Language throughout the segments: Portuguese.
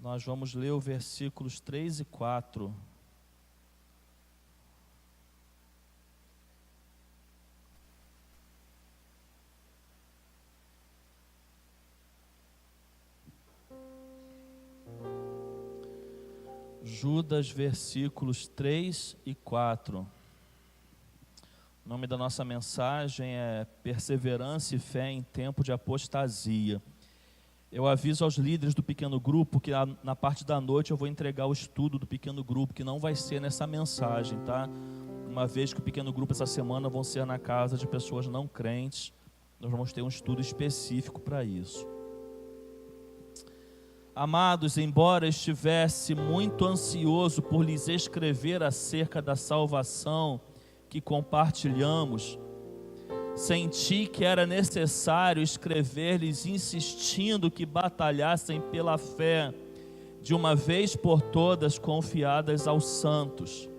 Nós vamos ler os versículos 3 e 4. Judas, versículos 3 e 4. O nome da nossa mensagem é Perseverança e Fé em Tempo de Apostasia. Eu aviso aos líderes do pequeno grupo que na parte da noite eu vou entregar o estudo do pequeno grupo, que não vai ser nessa mensagem, tá? Uma vez que o pequeno grupo essa semana vão ser na casa de pessoas não crentes, nós vamos ter um estudo específico para isso. Amados, embora estivesse muito ansioso por lhes escrever acerca da salvação que compartilhamos, senti que era necessário escrever-lhes insistindo que batalhassem pela fé, de uma vez por todas confiadas aos santos.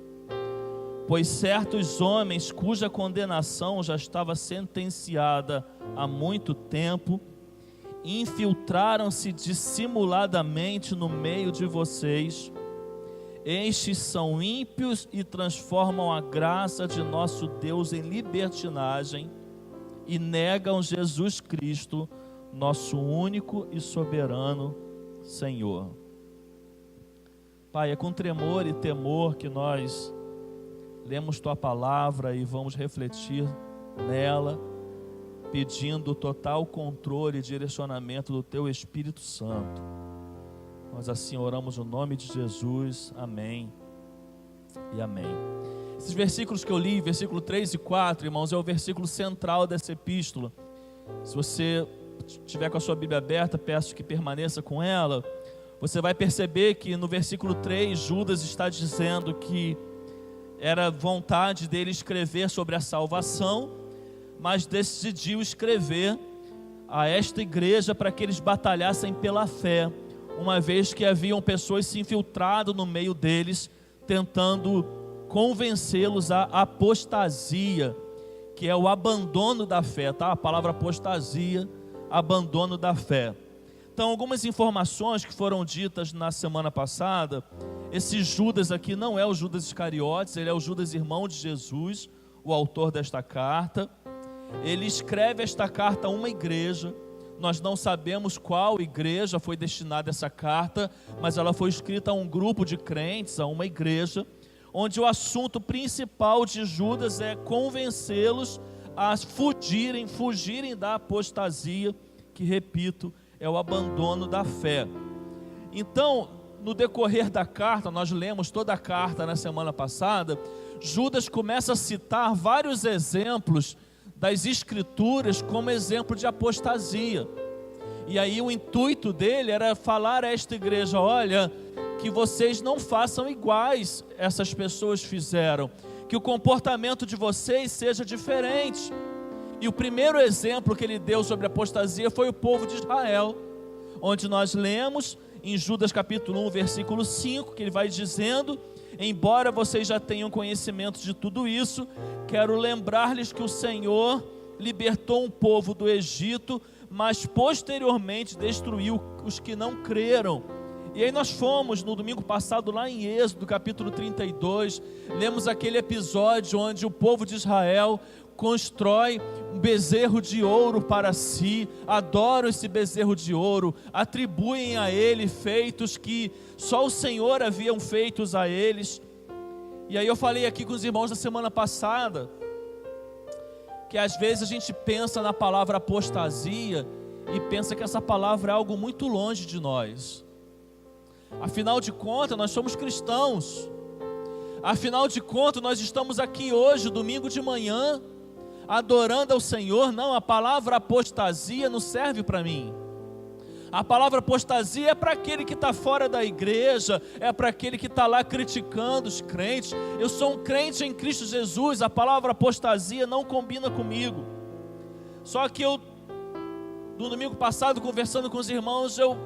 Pois certos homens cuja condenação já estava sentenciada há muito tempo, infiltraram-se dissimuladamente no meio de vocês. Estes são ímpios e transformam a graça de nosso Deus em libertinagem e negam Jesus Cristo, nosso único e soberano Senhor. Pai, é com tremor e temor que nós lemos Tua palavra e vamos refletir nela, pedindo total controle e direcionamento do Teu Espírito Santo. Nós assim oramos no nome de Jesus, amém e amém. Esses versículos que eu li, versículo 3 e 4, irmãos, é o versículo central dessa epístola. Se você tiver com a sua Bíblia aberta, peço que permaneça com ela. Você vai perceber que no versículo 3, Judas está dizendo que era vontade dele escrever sobre a salvação, mas decidiu escrever a esta igreja para que eles batalhassem pela fé, uma vez que haviam pessoas se infiltrado no meio deles, tentando convencê-los à apostasia, que é o abandono da fé, tá? A palavra apostasia, abandono da fé. Então, algumas informações que foram ditas na semana passada. Esse Judas aqui não é o Judas Iscariotes, ele é o Judas irmão de Jesus, o autor desta carta. Ele escreve esta carta a uma igreja. Nós não sabemos qual igreja foi destinada essa carta, mas ela foi escrita a um grupo de crentes, a uma igreja, onde o assunto principal de Judas é convencê-los a fugirem da apostasia, que, repito, é o abandono da fé. Então, no decorrer da carta, nós lemos toda a carta na semana passada, Judas começa a citar vários exemplos das Escrituras como exemplo de apostasia. E aí o intuito dele era falar a esta igreja: olha, que vocês não façam iguais essas pessoas fizeram, que o comportamento de vocês seja diferente. E o primeiro exemplo que ele deu sobre apostasia foi o povo de Israel, onde nós lemos em Judas capítulo 1, versículo 5, que ele vai dizendo: embora vocês já tenham conhecimento de tudo isso, quero lembrar-lhes que o Senhor libertou um povo do Egito, mas posteriormente destruiu os que não creram. E aí nós fomos no domingo passado lá em Êxodo capítulo 32, lemos aquele episódio onde o povo de Israel constrói um bezerro de ouro para si, adoram esse bezerro de ouro, atribuem a ele feitos que só o Senhor haviam feitos a eles. E aí eu falei aqui com os irmãos da semana passada, que às vezes a gente pensa na palavra apostasia e pensa que essa palavra é algo muito longe de nós. Afinal de contas, nós somos cristãos. Afinal de contas, nós estamos aqui hoje, domingo de manhã, adorando ao Senhor. Não, a palavra apostasia não serve para mim. A palavra apostasia é para aquele que está fora da igreja, é para aquele que está lá criticando os crentes. Eu sou um crente em Cristo Jesus, a palavra apostasia não combina comigo. Só que eu, no domingo passado, conversando com os irmãos, eu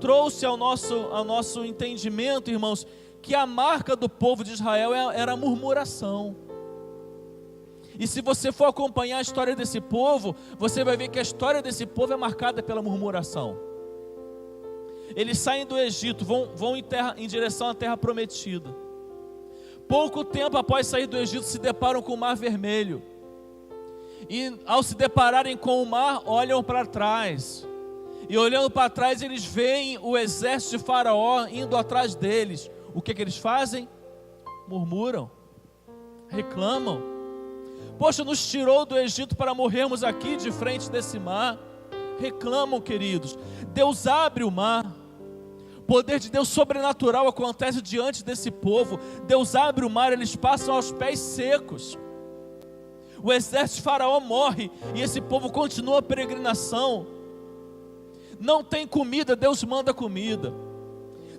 trouxe ao nosso entendimento, irmãos, que a marca do povo de Israel era a murmuração. E se você for acompanhar a história desse povo, você vai ver que a história desse povo é marcada pela murmuração. Eles saem do Egito, vão em direção à terra prometida. Pouco tempo após sair do Egito, se deparam com o Mar Vermelho. E ao se depararem com o mar, olham para trás. E olhando para trás, eles veem o exército de Faraó indo atrás deles. O que eles fazem? Murmuram, reclamam. Poxa, nos tirou do Egito para morrermos aqui de frente desse mar. Reclamam, queridos. Deus abre o mar. O poder de Deus sobrenatural acontece diante desse povo. Deus abre o mar, eles passam aos pés secos. O exército de Faraó morre e esse povo continua a peregrinação. Não tem comida, Deus manda comida.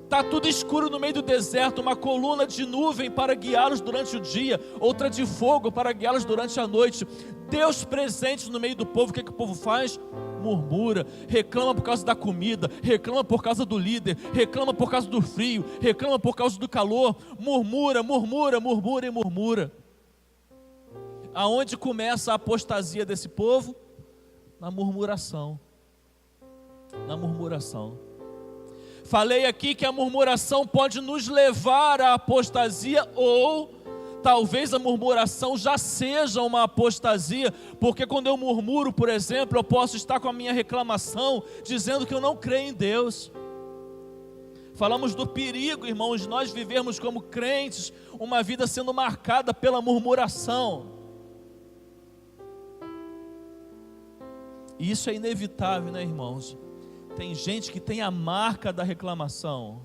Está tudo escuro no meio do deserto, uma coluna de nuvem para guiá-los durante o dia, outra de fogo para guiá-los durante a noite. Deus presente no meio do povo. O que o povo faz? Murmura, reclama por causa da comida, reclama por causa do líder, reclama por causa do frio, reclama por causa do calor. Murmura, murmura, murmura e murmura. Aonde começa a apostasia desse povo? Na murmuração. Na murmuração. Falei aqui que a murmuração pode nos levar à apostasia, ou talvez a murmuração já seja uma apostasia, porque quando eu murmuro, por exemplo, eu posso estar com a minha reclamação, dizendo que eu não creio em Deus. Falamos do perigo, irmãos, de nós vivermos como crentes, uma vida sendo marcada pela murmuração. E isso é inevitável, né, irmãos? Tem gente que tem a marca da reclamação.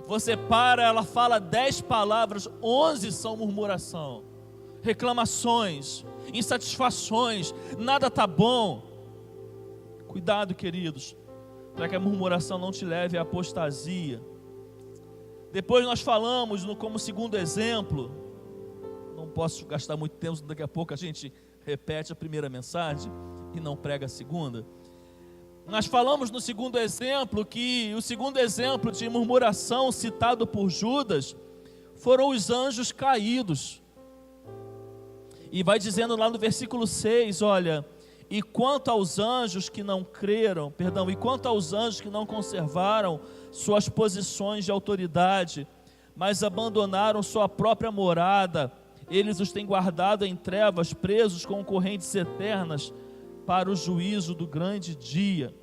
Você para, ela fala 10 palavras, 11 são murmuração, reclamações, insatisfações, nada está bom. Cuidado, queridos, para que a murmuração não te leve à apostasia. Depois nós falamos, como segundo exemplo, não posso gastar muito tempo, daqui a pouco a gente repete a primeira mensagem e não prega a segunda. Nós falamos no segundo exemplo que o segundo exemplo de murmuração citado por Judas foram os anjos caídos. E vai dizendo lá no versículo 6, olha, e quanto aos anjos que não conservaram suas posições de autoridade, mas abandonaram sua própria morada, eles os têm guardado em trevas, presos com correntes eternas, para o juízo do grande dia.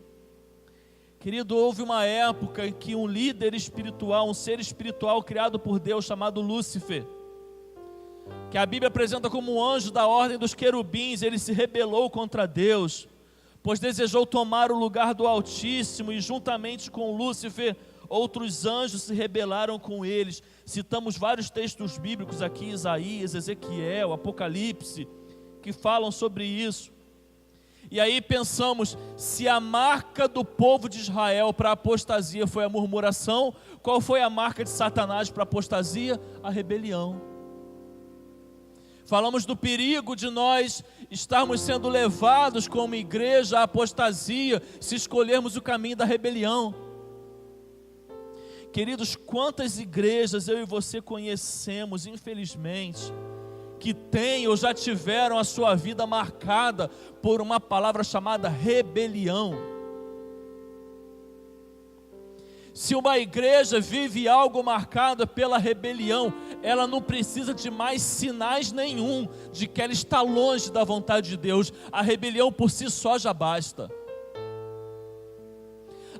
Querido, houve uma época em que um líder espiritual, um ser espiritual criado por Deus, chamado Lúcifer, que a Bíblia apresenta como um anjo da ordem dos querubins, ele se rebelou contra Deus, pois desejou tomar o lugar do Altíssimo, e juntamente com Lúcifer, outros anjos se rebelaram com eles. Citamos vários textos bíblicos aqui, Isaías, Ezequiel, Apocalipse, que falam sobre isso. E aí pensamos, se a marca do povo de Israel para a apostasia foi a murmuração, qual foi a marca de Satanás para a apostasia? A rebelião. Falamos do perigo de nós estarmos sendo levados como igreja à apostasia, se escolhermos o caminho da rebelião. Queridos, quantas igrejas eu e você conhecemos, infelizmente, que têm ou já tiveram a sua vida marcada por uma palavra chamada rebelião. Se uma igreja vive algo marcado pela rebelião, ela não precisa de mais sinais nenhum de que ela está longe da vontade de Deus. A rebelião por si só já basta.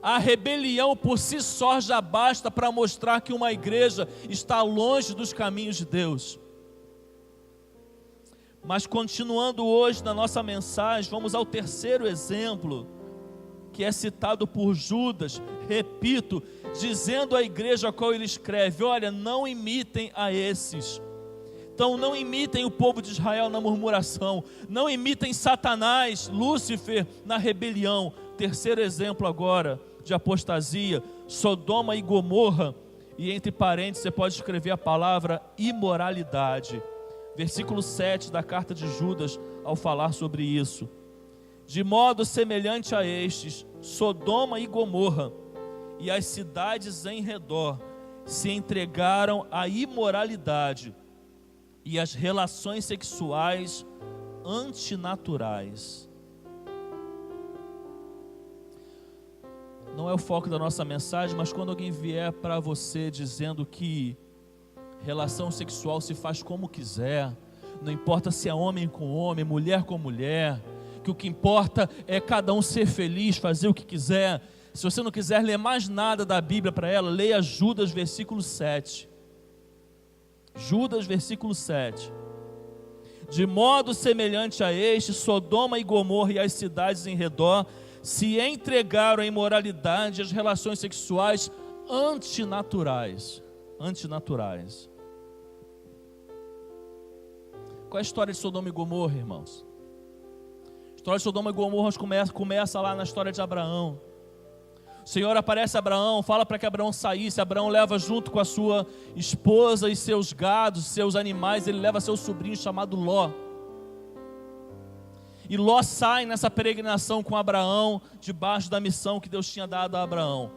A rebelião por si só já basta para mostrar que uma igreja está longe dos caminhos de Deus. Mas continuando hoje na nossa mensagem, vamos ao terceiro exemplo, que é citado por Judas, repito, dizendo à igreja a qual ele escreve: olha, não imitem a esses. Então não imitem o povo de Israel na murmuração, não imitem Satanás, Lúcifer na rebelião. Terceiro exemplo agora de apostasia, Sodoma e Gomorra, e entre parênteses você pode escrever a palavra imoralidade. Versículo 7 da carta de Judas, ao falar sobre isso: de modo semelhante a estes, Sodoma e Gomorra e as cidades em redor se entregaram à imoralidade e às relações sexuais antinaturais. não é o foco da nossa mensagem, mas quando alguém vier para você dizendo que relação sexual se faz como quiser, não importa se é homem com homem, mulher com mulher, que o que importa é cada um ser feliz, fazer o que quiser. Se você não quiser ler mais nada da Bíblia para ela, leia Judas versículo 7. Judas versículo 7. De modo semelhante a este, Sodoma e Gomorra e as cidades em redor se entregaram à imoralidade e às relações sexuais antinaturais. Antinaturais. Qual é a história de Sodoma e Gomorra, irmãos? A história de Sodoma e Gomorra começa lá na história de Abraão. O Senhor aparece a Abraão, fala para que Abraão saísse. Abraão leva junto com a sua esposa e seus gados, seus animais. Ele leva seu sobrinho chamado Ló. E Ló sai nessa peregrinação com Abraão, debaixo da missão que Deus tinha dado a Abraão.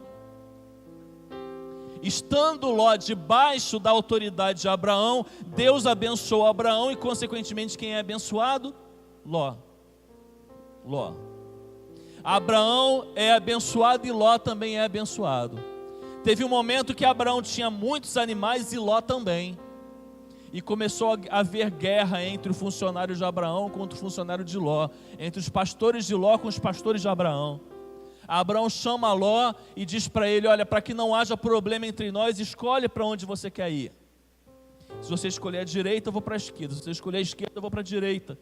Estando Ló debaixo da autoridade de Abraão, Deus abençoou Abraão e consequentemente quem é abençoado? Ló. Ló. Abraão é abençoado e Ló também é abençoado. Teve um momento que Abraão tinha muitos animais e Ló também. E começou a haver guerra entre o funcionário de Abraão contra o funcionário de Ló, entre os pastores de Ló com os pastores de Abraão. Abraão chama Ló e diz para ele: olha, para que não haja problema entre nós, escolhe para onde você quer ir. Se você escolher a direita, eu vou para a esquerda. Se você escolher a esquerda, eu vou para a direita.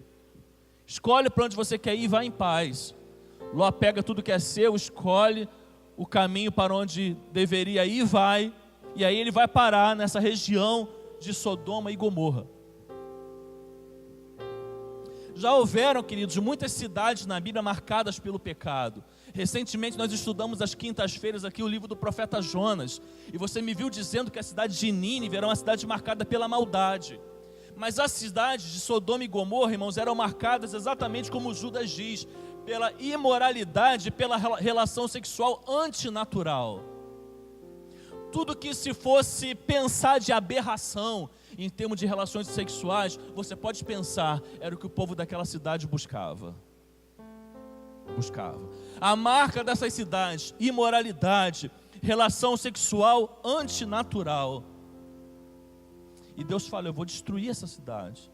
Escolhe para onde você quer ir e vá em paz. Ló pega tudo que é seu, escolhe o caminho para onde deveria ir e vai. E aí ele vai parar nessa região de Sodoma e Gomorra. Já houveram, queridos, muitas cidades na Bíblia marcadas pelo pecado. Recentemente nós estudamos às quintas-feiras aqui o livro do profeta Jonas. E você me viu dizendo que a cidade de Nínive era uma cidade marcada pela maldade. Mas as cidades de Sodoma e Gomorra, irmãos, eram marcadas exatamente como Judas diz, pela imoralidade, pela relação sexual antinatural. Tudo que se fosse pensar de aberração em termos de relações sexuais, você pode pensar, era o que o povo daquela cidade buscava. A marca dessas cidades: imoralidade, relação sexual antinatural. E Deus fala: eu vou destruir essa cidade,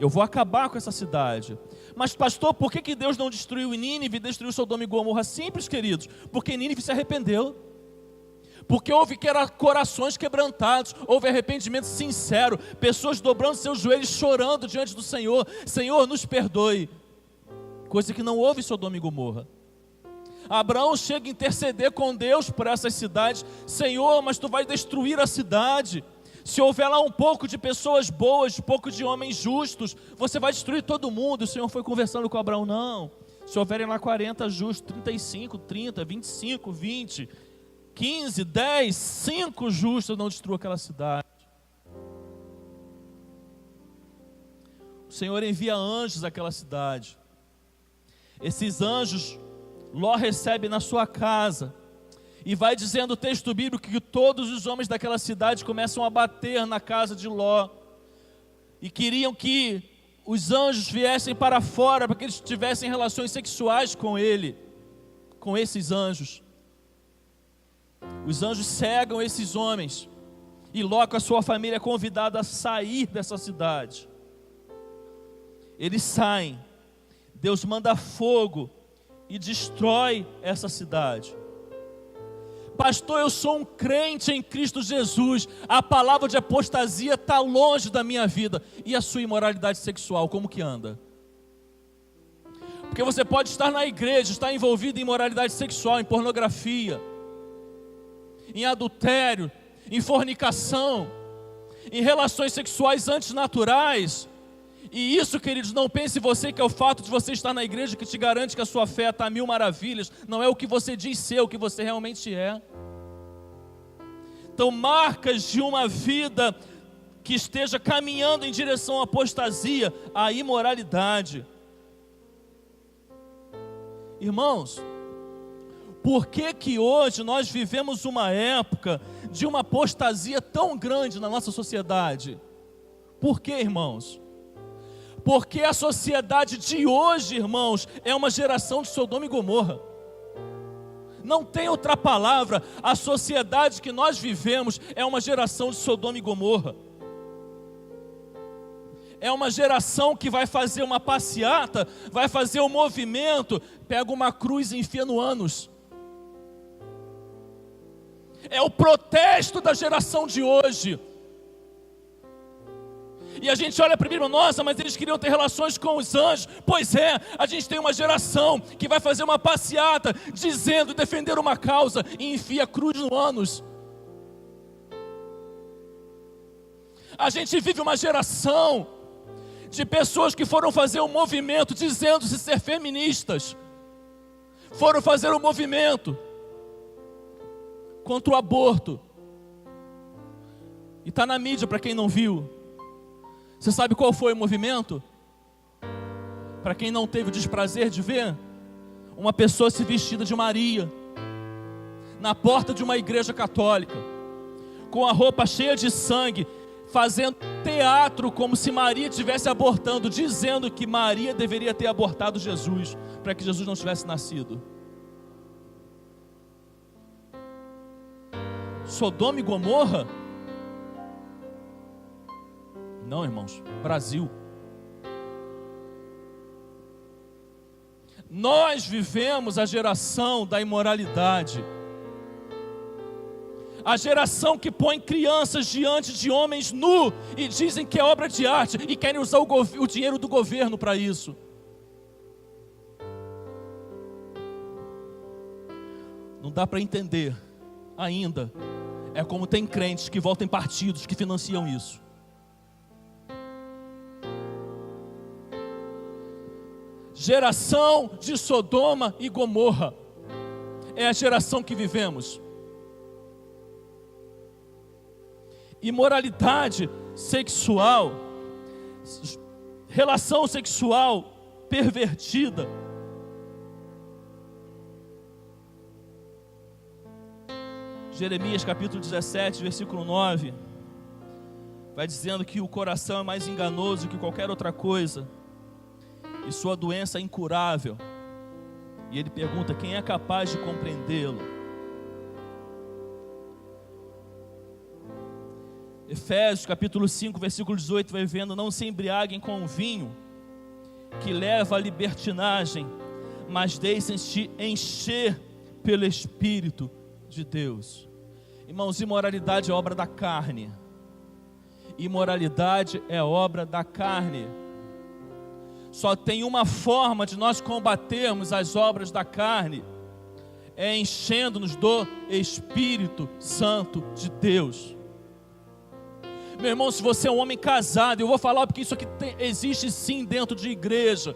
eu vou acabar com essa cidade. Mas pastor, por que Deus não destruiu Nínive e destruiu Sodoma e Gomorra? Simples, queridos, porque Nínive se arrependeu. Porque houve corações quebrantados, houve arrependimento sincero, pessoas dobrando seus joelhos, chorando diante do Senhor: Senhor, nos perdoe. Coisa que não houve em Sodoma e Gomorra. Abraão chega a interceder com Deus por essas cidades: Senhor, mas tu vai destruir a cidade. Se houver lá um pouco de pessoas boas, um pouco de homens justos, você vai destruir todo mundo. O Senhor foi conversando com Abraão: não, se houverem lá 40 justos, 35, 30, 25, 20, 15, 10, 5 justos, não destrua aquela cidade. O Senhor envia anjos àquela cidade. Esses anjos Ló recebe na sua casa. E vai dizendo o texto bíblico que todos os homens daquela cidade começam a bater na casa de Ló. E queriam que os anjos viessem para fora, para que eles tivessem relações sexuais com ele, com esses anjos. Os anjos cegam esses homens. E Ló com a sua família é convidado a sair dessa cidade. Eles saem. Deus manda fogo e destrói essa cidade. Pastor, eu sou um crente em Cristo Jesus. A palavra de apostasia está longe da minha vida. E a sua imoralidade sexual, como que anda? Porque você pode estar na igreja, estar envolvido em imoralidade sexual, em pornografia, em adultério, em fornicação, em relações sexuais antinaturais. E isso, queridos, não pense você que é o fato de você estar na igreja que te garante que a sua fé está a mil maravilhas. Não é o que você diz ser, o que você realmente é. Então, marcas de uma vida que esteja caminhando em direção à apostasia, à imoralidade. Irmãos, por que hoje nós vivemos uma época de uma apostasia tão grande na nossa sociedade? Por que, irmãos? Porque a sociedade de hoje, irmãos, é uma geração de Sodoma e Gomorra. Não tem outra palavra. A sociedade que nós vivemos é uma geração de Sodoma e Gomorra. É uma geração que vai fazer uma passeata, vai fazer um movimento, pega uma cruz e enfia no ânus. É o protesto da geração de hoje. E a gente olha para a Bíblia, nossa, mas eles queriam ter relações com os anjos. Pois é, a gente tem uma geração que vai fazer uma passeata, dizendo defender uma causa e enfia a cruz no ânus. A gente vive uma geração de pessoas que foram fazer um movimento dizendo-se ser feministas. Foram fazer um movimento contra o aborto. E está na mídia para quem não viu. Você sabe qual foi o movimento? Para quem não teve o desprazer de ver, uma pessoa se vestida de Maria, na porta de uma igreja católica, com a roupa cheia de sangue, fazendo teatro como se Maria estivesse abortando, dizendo que Maria deveria ter abortado Jesus, para que Jesus não tivesse nascido. Sodoma e Gomorra? Não, irmãos, Brasil. Nós vivemos a geração da imoralidade. A geração que põe crianças diante de homens nu e dizem que é obra de arte e querem usar o dinheiro do governo para isso. Não dá para entender ainda. É como tem crentes que voltam em partidos que financiam isso. Geração de Sodoma e Gomorra é a geração que vivemos. Imoralidade sexual, relação sexual pervertida. Jeremias capítulo 17, versículo 9, vai dizendo que o coração é mais enganoso que qualquer outra coisa, e sua doença é incurável. E ele pergunta: quem é capaz de compreendê-lo? Efésios capítulo 5, versículo 18, vai vendo: não se embriaguem com o vinho, que leva à libertinagem, mas deixem-se encher pelo Espírito de Deus. Irmãos, imoralidade é obra da carne. Imoralidade é obra da carne. Só tem uma forma de nós combatermos as obras da carne: é enchendo-nos do Espírito Santo de Deus. Meu irmão, se você é um homem casado, eu vou falar porque isso aqui existe sim dentro de igreja.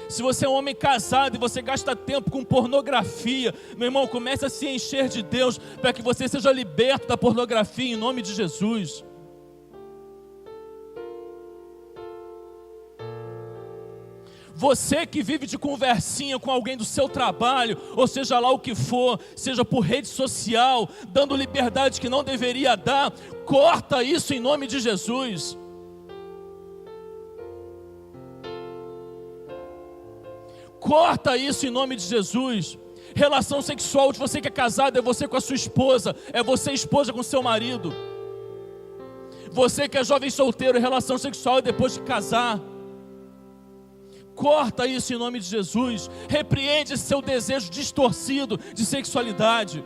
Se você é um homem casado e você gasta tempo com pornografia, meu irmão, comece a se encher de Deus, para que você seja liberto da pornografia em nome de Jesus. Você que vive de conversinha com alguém do seu trabalho, ou seja lá o que for, seja por rede social, dando liberdade que não deveria dar, corta isso em nome de Jesus. Corta isso em nome de Jesus. Relação sexual de você que é casado é você com a sua esposa, é você esposa com seu marido. Você que é jovem solteiro, relação sexual é depois de casar. Corta isso em nome de Jesus. Repreende esse seu desejo distorcido de sexualidade.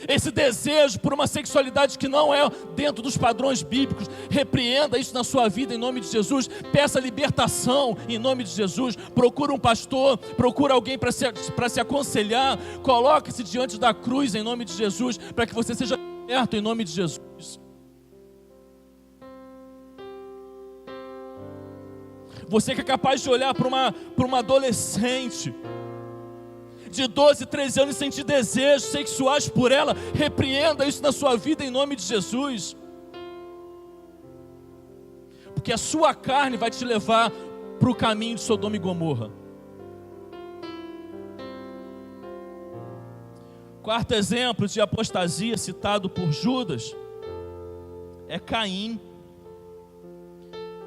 Esse desejo por uma sexualidade que não é dentro dos padrões bíblicos. Repreenda isso na sua vida em nome de Jesus. Peça libertação em nome de Jesus. Procura um pastor, procura alguém para se aconselhar. Coloque-se diante da cruz em nome de Jesus, para que você seja liberto em nome de Jesus. Você que é capaz de olhar para uma adolescente de 12, 13 anos e sentir desejos sexuais por ela, repreenda isso na sua vida em nome de Jesus. Porque a sua carne vai te levar para o caminho de Sodoma e Gomorra. Quarto exemplo de apostasia citado por Judas é Caim.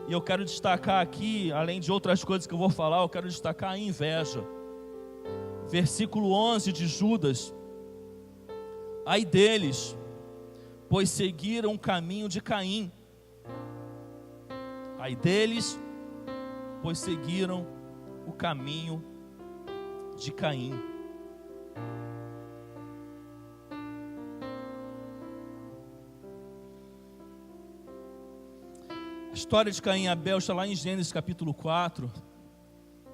E eu quero destacar aqui, além de outras coisas que eu vou falar, eu quero destacar a inveja. versículo 11 de Judas: ai deles, pois seguiram o caminho de Caim. Ai deles, pois seguiram o caminho de Caim. A história de Caim e Abel está lá em Gênesis capítulo 4.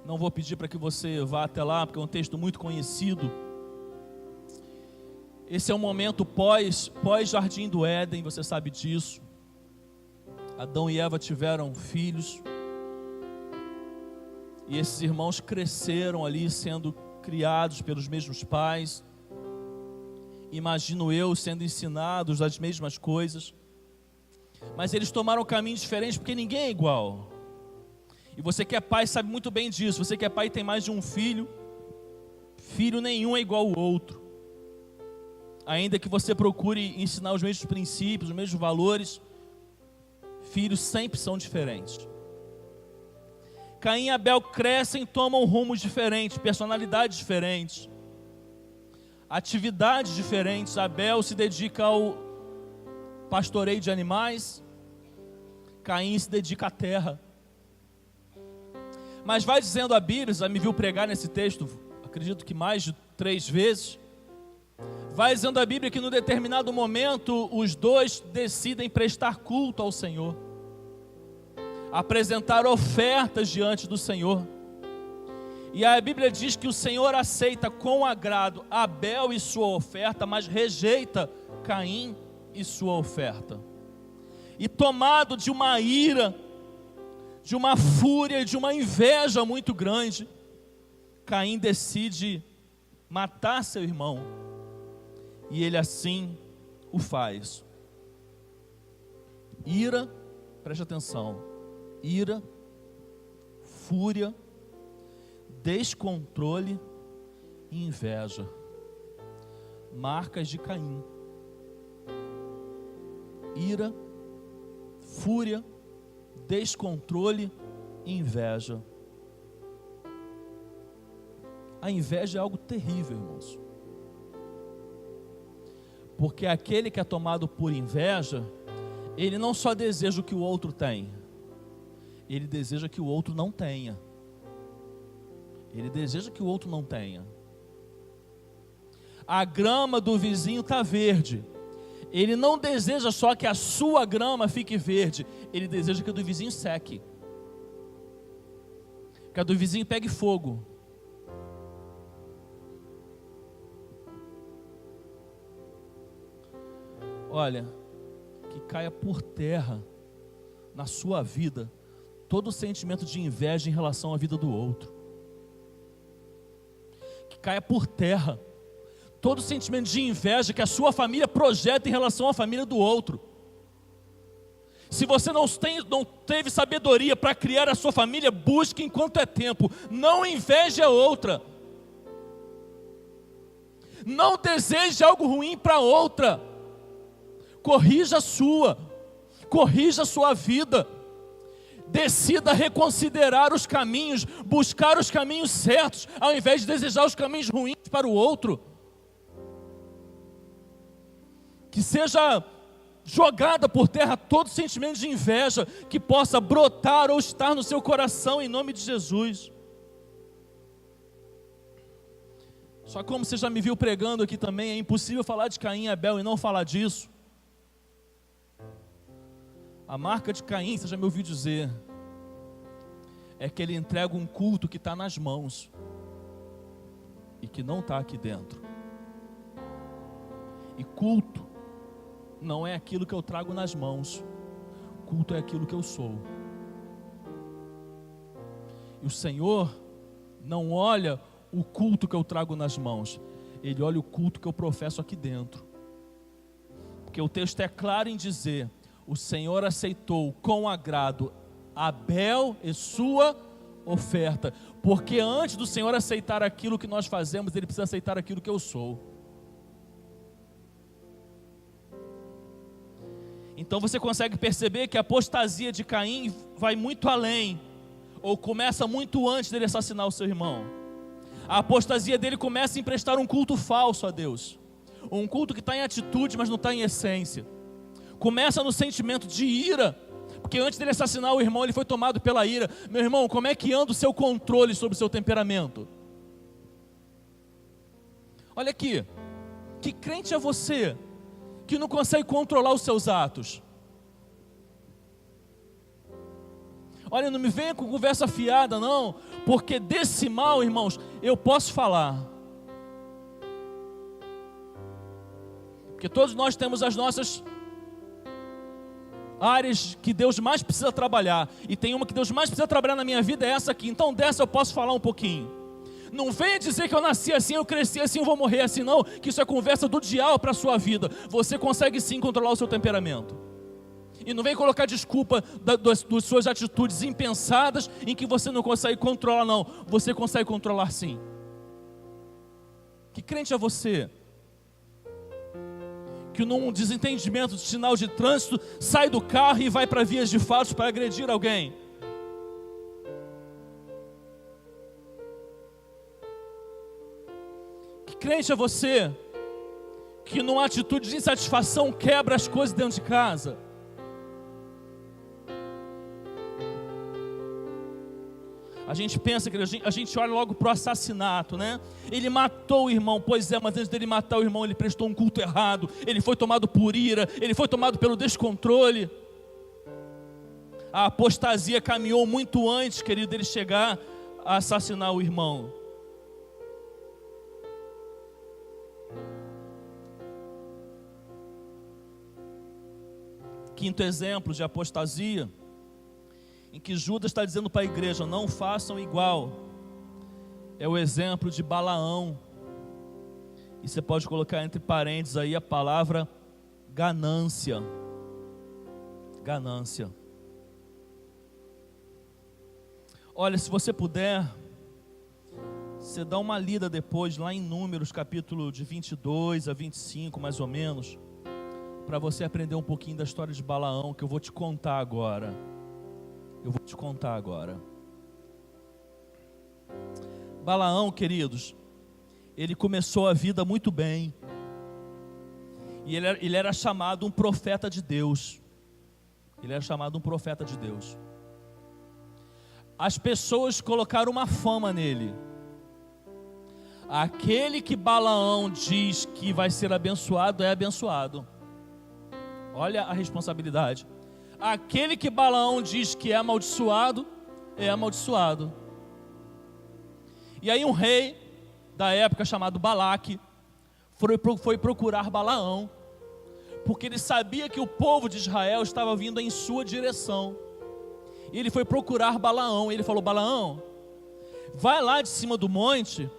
Não vou pedir para que você vá até lá, porque é um texto muito conhecido. Esse é um momento pós-jardim do Éden, você sabe disso. Adão e Eva tiveram filhos. E esses irmãos cresceram ali, sendo criados pelos mesmos pais. Imagino eu, sendo ensinados as mesmas coisas. Mas eles tomaram caminhos diferentes, porque ninguém é igual. E você que é pai sabe muito bem disso. Você que é pai e tem mais de um filho, filho nenhum é igual ao outro. Ainda que você procure ensinar os mesmos princípios, os mesmos valores, filhos sempre são diferentes. Caim e Abel crescem e tomam rumos diferentes, personalidades diferentes, atividades diferentes. Abel se dedica ao pastoreio de animais, Caim se dedica à terra. Mas vai dizendo a Bíblia, já me viu pregar nesse texto, acredito que mais de 3 vezes, vai dizendo a Bíblia que num determinado momento os dois decidem prestar culto ao Senhor, apresentar ofertas diante do Senhor. E a Bíblia diz que o Senhor aceita com agrado Abel e sua oferta, mas rejeita Caim e sua oferta. E tomado de uma ira, de uma fúria, de uma inveja muito grande, Caim decide matar seu irmão. E ele assim o faz. Ira, preste atenção, ira, fúria, descontrole e inveja, marcas de Caim. Ira, fúria, descontrole e inveja. A inveja é algo terrível, irmãos. Porque aquele que é tomado por inveja, ele não só deseja o que o outro tem, ele deseja que o outro não tenha. Ele deseja que o outro não tenha. A grama do vizinho está verde. Ele não deseja só que a sua grama fique verde, ele deseja que a do vizinho seque, que a do vizinho pegue fogo. Olha, que caia por terra na sua vida todo o sentimento de inveja em relação à vida do outro. Que caia por terra todo o sentimento de inveja que a sua família projeta em relação à família do outro. Se você não teve sabedoria para criar a sua família, busque enquanto é tempo. Não inveje a outra. Não deseje algo ruim para outra. Corrija a sua. Corrija a sua vida. Decida reconsiderar os caminhos, buscar os caminhos certos, ao invés de desejar os caminhos ruins para o outro. Que seja jogada por terra todo sentimento de inveja que possa brotar ou estar no seu coração, em nome de Jesus. Só como você já me viu pregando aqui também, é impossível falar de Caim e Abel e não falar disso. A marca de Caim, você já me ouviu dizer, é que ele entrega um culto que está nas mãos e que não está aqui dentro. E culto não é aquilo que eu trago nas mãos, culto é aquilo que eu sou. E o Senhor não olha o culto que eu trago nas mãos, Ele olha o culto que eu professo aqui dentro. Porque o texto é claro em dizer: o Senhor aceitou com agrado Abel e sua oferta. Porque antes do Senhor aceitar aquilo que nós fazemos, Ele precisa aceitar aquilo que eu sou. Então você consegue perceber que a apostasia de Caim vai muito além, ou começa muito antes dele assassinar o seu irmão. A apostasia dele começa a emprestar um culto falso a Deus. Um culto que está em atitude, mas não está em essência. Começa no sentimento de ira, porque antes dele assassinar o irmão, ele foi tomado pela ira. Meu irmão, como é que anda o seu controle sobre o seu temperamento? Olha aqui, que crente é você que não consegue controlar os seus atos? Olha, não me venha com conversa fiada não, porque desse mal, irmãos, eu posso falar. Porque todos nós temos as nossas áreas que Deus mais precisa trabalhar, e tem uma que Deus mais precisa trabalhar na minha vida, é essa aqui. Então dessa eu posso falar um pouquinho. Não venha dizer que eu nasci assim, eu cresci assim, eu vou morrer assim, não, que isso é conversa do diabo para a sua vida. Você consegue sim controlar o seu temperamento. E não vem colocar desculpa das suas atitudes impensadas em que você não consegue controlar, não. Você consegue controlar sim. Que crente é você que num desentendimento de sinal de trânsito sai do carro e vai para vias de fato para agredir alguém? Que crente é você que numa atitude de insatisfação quebra as coisas dentro de casa? A gente pensa que a gente olha logo para o assassinato, né? Ele matou o irmão, pois é, mas antes dele matar o irmão, ele prestou um culto errado, ele foi tomado por ira, ele foi tomado pelo descontrole. A apostasia caminhou muito antes, querido, dele chegar a assassinar o irmão. Quinto exemplo de apostasia, em que Judas está dizendo para a igreja, não façam igual, é o exemplo de Balaão. E você pode colocar entre parênteses aí a palavra ganância. Ganância. Olha, se você puder, você dá uma lida depois, lá em Números, capítulo de 22 a 25, mais ou menos, para você aprender um pouquinho da história de Balaão, que eu vou te contar agora. Balaão, queridos, ele começou a vida muito bem. E ele era chamado um profeta de Deus. As pessoas colocaram uma fama nele. Aquele que Balaão diz que vai ser abençoado, é abençoado. Olha a responsabilidade. Aquele que Balaão diz que é amaldiçoado, é amaldiçoado. E aí um rei da época chamado Balaque foi procurar Balaão, porque ele sabia que o povo de Israel estava vindo em sua direção. E ele foi procurar Balaão, e ele falou, Balaão, vai lá de cima do monte,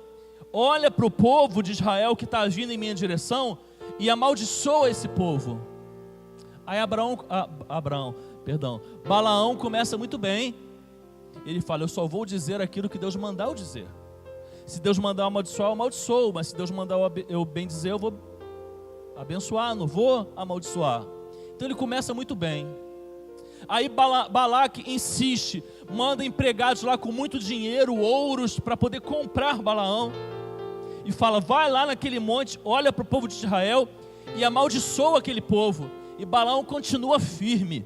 olha para o povo de Israel que está vindo em minha direção, e amaldiçoa esse povo. Aí Balaão começa muito bem. Ele fala, eu só vou dizer aquilo que Deus mandar eu dizer. Se Deus mandar eu amaldiçoar, eu amaldiçoo. Mas se Deus mandar eu bem dizer, eu vou abençoar, não vou amaldiçoar. Então ele começa muito bem. Aí Balaque insiste, manda empregados lá com muito dinheiro, ouros, para poder comprar Balaão. E fala, vai lá naquele monte, olha para o povo de Israel e amaldiçoa aquele povo. E Balaão continua firme.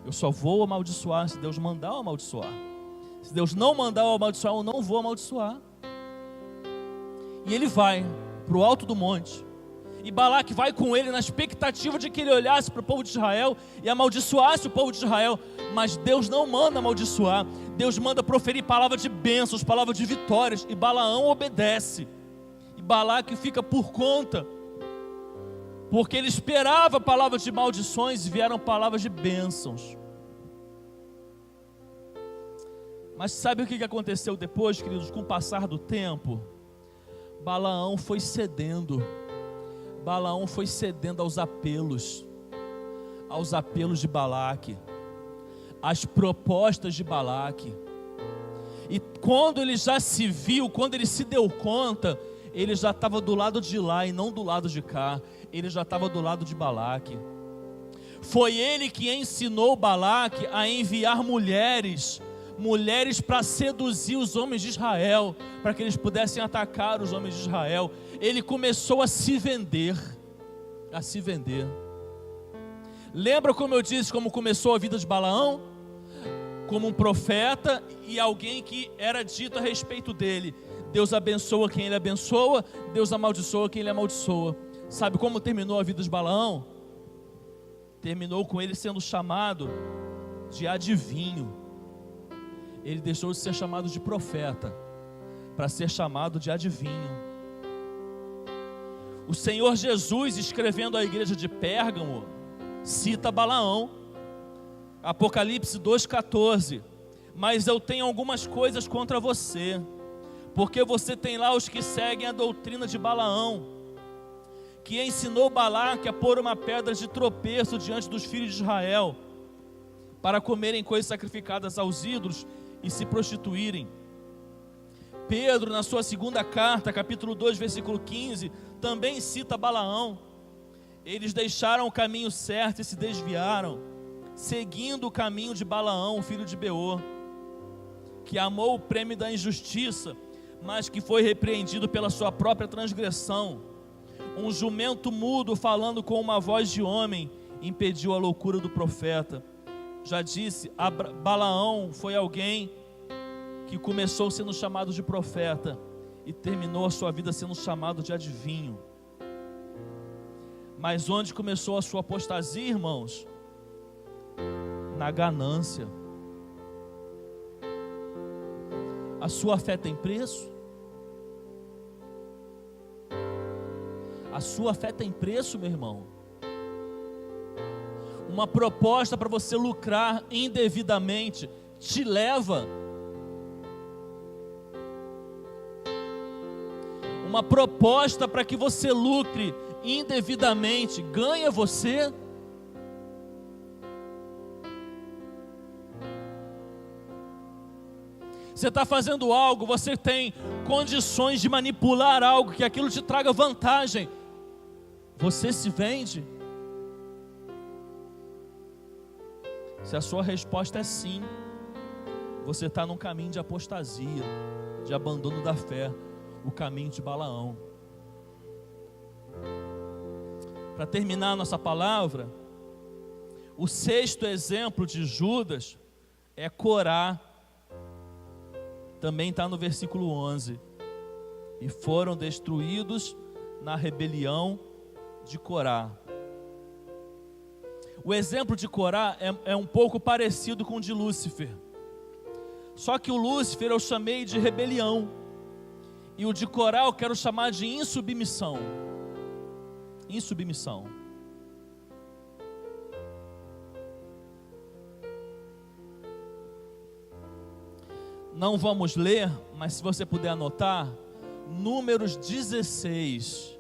Eu só vou amaldiçoar se Deus mandar eu amaldiçoar. Se Deus não mandar eu amaldiçoar, eu não vou amaldiçoar. E ele vai para o alto do monte. E Balaque vai com ele na expectativa de que ele olhasse para o povo de Israel e amaldiçoasse o povo de Israel. Mas Deus não manda amaldiçoar. Deus manda proferir palavras de bênçãos, palavras de vitórias. E Balaão obedece. E Balaque fica por conta, porque ele esperava palavras de maldições e vieram palavras de bênçãos. Mas sabe o que aconteceu depois, queridos? Com o passar do tempo, Balaão foi cedendo. Balaão foi cedendo aos apelos de Balaque, às propostas de Balaque. E quando ele já se viu, quando ele se deu conta, ele já estava do lado de lá e não do lado de cá. Ele já estava do lado de Balaque. Foi ele que ensinou Balaque a enviar mulheres mulheres para seduzir os homens de Israel, para que eles pudessem atacar os homens de Israel. Ele começou a se vender, a se vender. Lembra como eu disse, como começou a vida de Balaão? Como um profeta e alguém que era dito a respeito dele: Deus abençoa quem ele abençoa, Deus amaldiçoa quem ele amaldiçoa. Sabe como terminou a vida de Balaão? Terminou com ele sendo chamado de adivinho. Ele deixou de ser chamado de profeta para ser chamado de adivinho. O Senhor Jesus, escrevendo à igreja de Pérgamo, cita Balaão, Apocalipse 2,14: mas eu tenho algumas coisas contra você, porque você tem lá os que seguem a doutrina de Balaão, que ensinou Balaque a pôr uma pedra de tropeço diante dos filhos de Israel, para comerem coisas sacrificadas aos ídolos e se prostituírem. Pedro, na sua segunda carta, capítulo 2, versículo 15, também cita Balaão. Eles deixaram o caminho certo e se desviaram, seguindo o caminho de Balaão, filho de Beor, que amou o prêmio da injustiça, mas que foi repreendido pela sua própria transgressão. Um jumento mudo, falando com uma voz de homem, impediu a loucura do profeta. Já disse, Balaão foi alguém que começou sendo chamado de profeta e terminou a sua vida sendo chamado de adivinho. Mas onde começou a sua apostasia, irmãos? Na ganância. A sua fé tem preço? A sua fé tem preço, meu irmão? Uma proposta para você lucrar indevidamente te leva. Uma proposta para que você lucre indevidamente ganha você. Você está fazendo algo, você tem condições de manipular algo, que aquilo te traga vantagem. Você se vende? Se a sua resposta é sim, você está num caminho de apostasia, de abandono da fé, o caminho de Balaão. Para terminar a nossa palavra, o sexto exemplo de Judas é Corá. Também está no versículo 11. E foram destruídos na rebelião de Corá. O exemplo de Corá é um pouco parecido com o de Lúcifer. Só que o Lúcifer eu chamei de rebelião, e o de Corá eu quero chamar de insubmissão. Insubmissão. Não vamos ler, mas se você puder anotar, Números 16.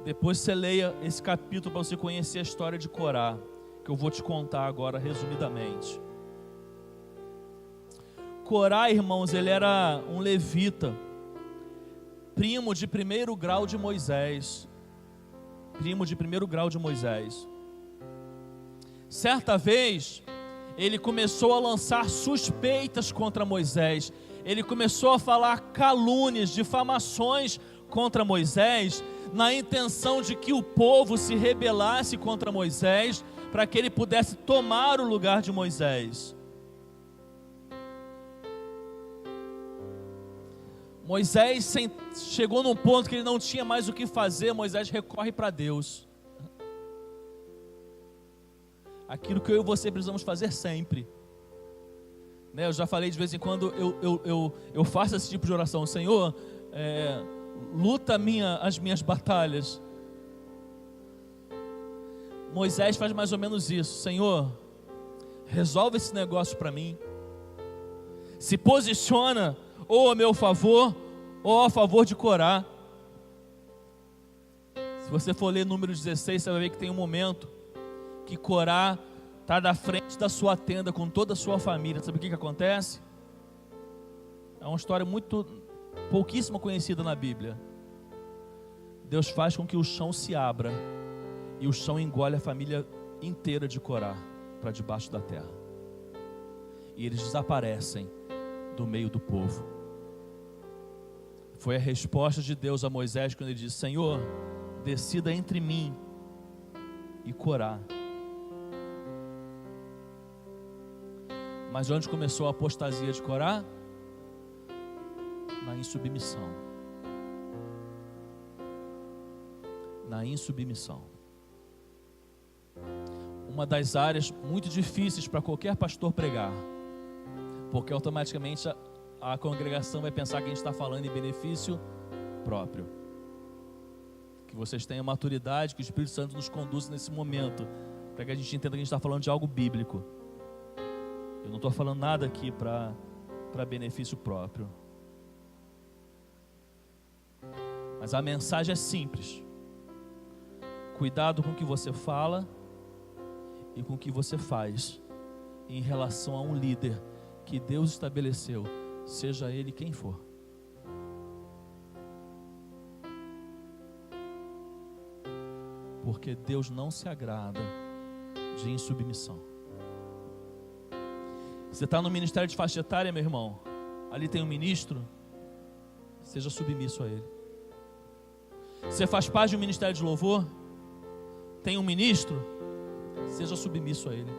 Depois você leia esse capítulo para você conhecer a história de Corá, que eu vou te contar agora resumidamente. Corá, irmãos, ele era um levita, primo de primeiro grau de Moisés. Primo de primeiro grau de Moisés. Certa vez, ele começou a lançar suspeitas contra Moisés. Ele começou a falar calúnias, difamações contra Moisés, na intenção de que o povo se rebelasse contra Moisés, para que ele pudesse tomar o lugar de Moisés. Moisés chegou num ponto que ele não tinha mais o que fazer. Moisés recorre para Deus. Aquilo que eu e você precisamos fazer sempre, né? Eu já falei, de vez em quando eu faço esse tipo de oração: Senhor, luta as minhas batalhas. Moisés faz mais ou menos isso: Senhor, resolve esse negócio para mim. Se posiciona ou a meu favor ou a favor de Corá. Se você for ler Números 16, você vai ver que tem um momento que Corá está na frente da sua tenda com toda a sua família. Sabe o que acontece? É uma história pouquíssimo conhecida na Bíblia. Deus faz com que o chão se abra e o chão engole a família inteira de Corá para debaixo da terra. e eles desaparecem do meio do povo. Foi a resposta de Deus a Moisés quando ele disse: Senhor, decida entre mim e Corá. Mas onde começou a apostasia de Corá? Na insubmissão. Na insubmissão. Uma das áreas muito difíceis para qualquer pastor pregar, porque automaticamente a congregação vai pensar que a gente está falando em benefício próprio. Que vocês tenham maturidade, que o Espírito Santo nos conduza nesse momento, para que a gente entenda que a gente está falando de algo bíblico. Eu não estou falando nada aqui para benefício próprio. Mas a mensagem é simples. Cuidado com o que você fala e com o que você faz em relação a um líder que Deus estabeleceu, seja ele quem for. Porque Deus não se agrada de insubmissão. Você está no ministério de faixa etária, meu irmão, ali tem um ministro, seja submisso a ele. Você faz parte de um ministério de louvor, tem um ministro, seja submisso a ele.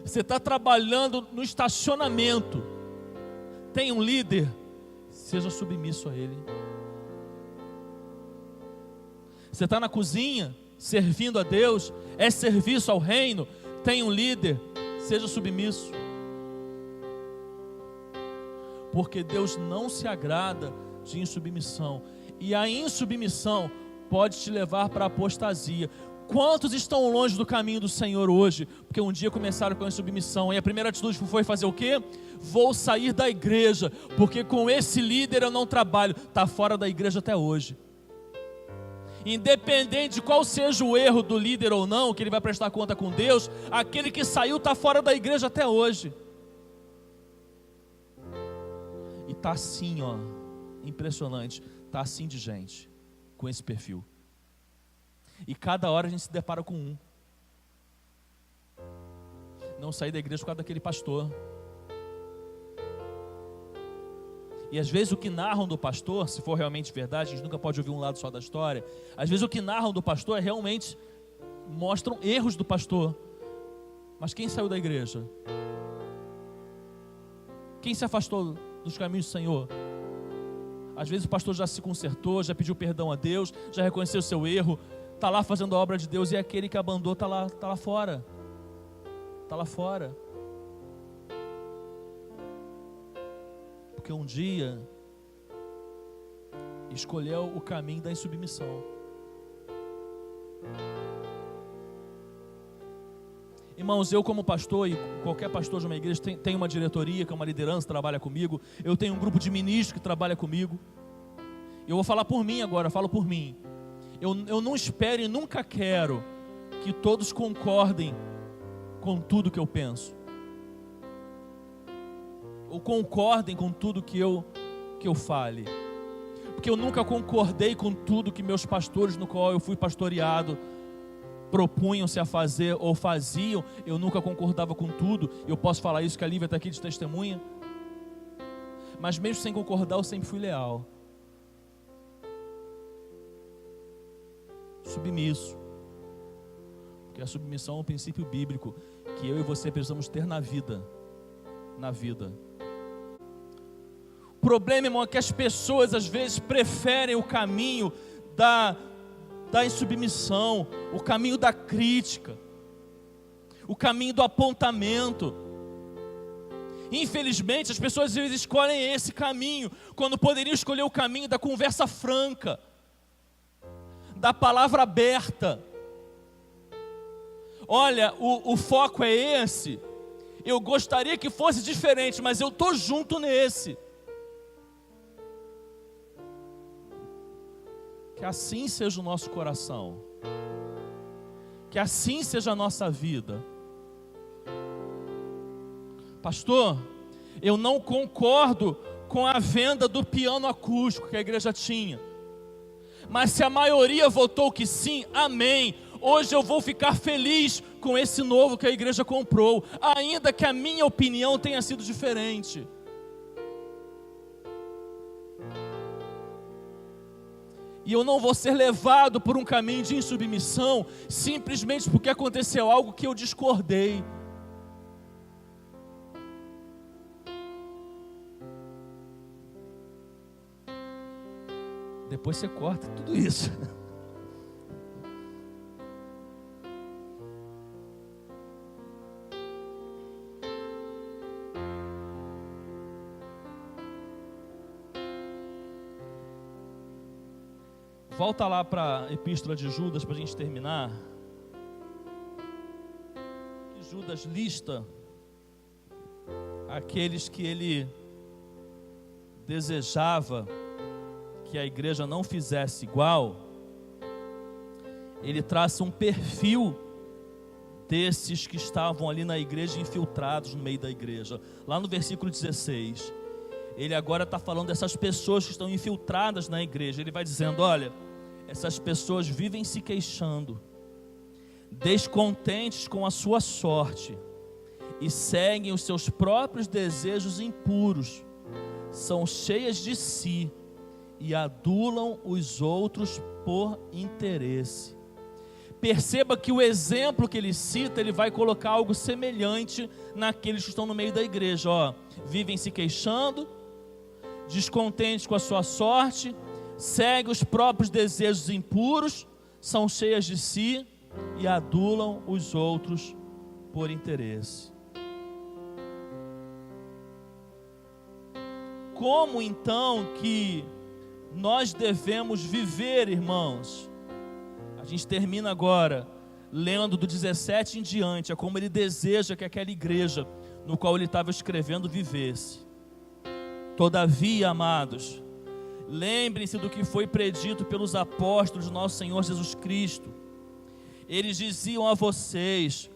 Você está trabalhando no estacionamento, tem um líder, seja submisso a ele. Você está na cozinha, servindo a Deus, é serviço ao reino, tem um líder, seja submisso. Porque Deus não se agrada de insubmissão, e a insubmissão pode te levar para a apostasia. Quantos estão longe do caminho do Senhor hoje? Porque um dia começaram com a insubmissão, e a primeira atitude foi fazer o quê? Vou sair da igreja, porque com esse líder eu não trabalho. Está fora da igreja até hoje. Independente de qual seja o erro do líder ou não, que ele vai prestar conta com Deus, aquele que saiu está fora da igreja até hoje. E está assim, ó, impressionante, está assim de gente, com esse perfil. E cada hora a gente se depara com um. Não sair da igreja por causa daquele pastor. E às vezes o que narram do pastor, se for realmente verdade, a gente nunca pode ouvir um lado só da história. Às vezes o que narram do pastor é realmente mostram erros do pastor. Mas quem saiu da igreja? Quem se afastou dos caminhos do Senhor? Às vezes o pastor já se consertou, já pediu perdão a Deus, já reconheceu o seu erro, está lá fazendo a obra de Deus, e aquele que abandonou está lá fora. Está lá fora. Porque um dia escolheu o caminho da insubmissão. Irmãos, eu como pastor, e qualquer pastor de uma igreja tem uma diretoria, que é uma liderança, trabalha comigo. Eu tenho um grupo de ministros que trabalha comigo. Eu vou falar por mim agora, falo por mim. Eu não espero e nunca quero que todos concordem com tudo que eu penso, ou concordem com tudo que eu fale, porque eu nunca concordei com tudo que meus pastores, no qual eu fui pastoreado, propunham-se a fazer ou faziam. Eu nunca concordava com tudo. Eu posso falar isso, que a Lívia está aqui de testemunha. Mas mesmo sem concordar, eu sempre fui leal, submisso, porque a submissão é um princípio bíblico que eu e você precisamos ter na vida. O problema, irmão, é que as pessoas às vezes preferem o caminho da insubmissão, o caminho da crítica, o caminho do apontamento. Infelizmente as pessoas às vezes escolhem esse caminho, quando poderiam escolher o caminho da conversa franca, da palavra aberta. Olha, o foco é esse, eu gostaria que fosse diferente, mas eu estou junto nesse. Que assim seja o nosso coração, que assim seja a nossa vida. Pastor, eu não concordo com a venda do piano acústico que a igreja tinha, mas se a maioria votou que sim, amém. hoje eu vou ficar feliz com esse novo que a igreja comprou, ainda que a minha opinião tenha sido diferente. E eu não vou ser levado por um caminho de insubmissão, simplesmente porque aconteceu algo que eu discordei. Depois você corta tudo isso. Volta lá para a epístola de Judas para a gente terminar. Judas lista aqueles que ele desejava que a igreja não fizesse igual. Ele traça um perfil desses que estavam ali na igreja, infiltrados no meio da igreja. Lá no versículo 16, ele agora está falando dessas pessoas que estão infiltradas na igreja. Ele vai dizendo: olha, essas pessoas vivem se queixando, descontentes com a sua sorte, e seguem os seus próprios desejos impuros, são cheias de si e adulam os outros por interesse. Perceba que o exemplo que ele cita, ele vai colocar algo semelhante naqueles que estão no meio da igreja. Vivem se queixando, descontentes com a sua sorte, seguem os próprios desejos impuros, são cheias de si e adulam os outros por interesse. Como então que nós devemos viver, irmãos? A gente termina agora lendo do 17 em diante, é como ele deseja que aquela igreja no qual ele estava escrevendo vivesse. Todavia, amados, lembrem-se do que foi predito pelos apóstolos de nosso Senhor Jesus Cristo. Eles diziam a vocês: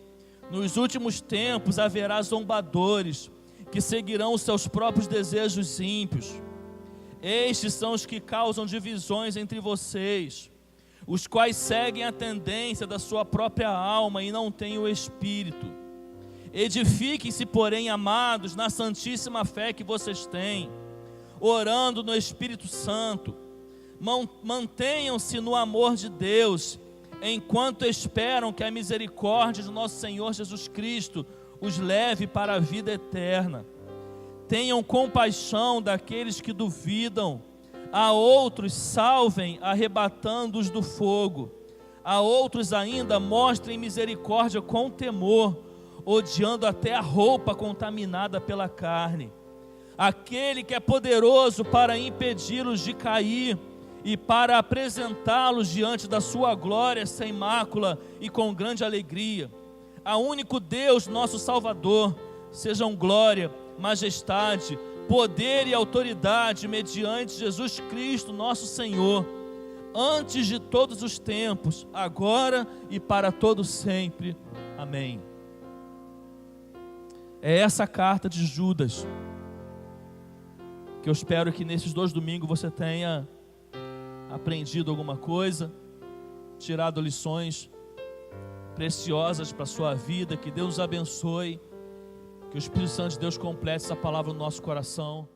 nos últimos tempos haverá zombadores, que seguirão os seus próprios desejos ímpios. Estes são os que causam divisões entre vocês, os quais seguem a tendência da sua própria alma e não têm o Espírito. Edifiquem-se, porém, amados, na santíssima fé que vocês têm, orando no Espírito Santo. Mantenham-se no amor de Deus, enquanto esperam que a misericórdia de nosso Senhor Jesus Cristo os leve para a vida eterna. Tenham compaixão daqueles que duvidam, a outros salvem arrebatando-os do fogo, a outros ainda mostrem misericórdia com temor, odiando até a roupa contaminada pela carne. Aquele que é poderoso para impedi-los de cair e para apresentá-los diante da sua glória sem mácula e com grande alegria. A único Deus, nosso Salvador, sejam glória, majestade, poder e autoridade mediante Jesus Cristo, nosso Senhor, antes de todos os tempos, agora e para todo sempre. Amém. É essa carta de Judas que eu espero que nesses 2 domingos você tenha aprendido alguma coisa, tirado lições preciosas para a sua vida. Que Deus nos abençoe, que o Espírito Santo de Deus complete essa palavra no nosso coração.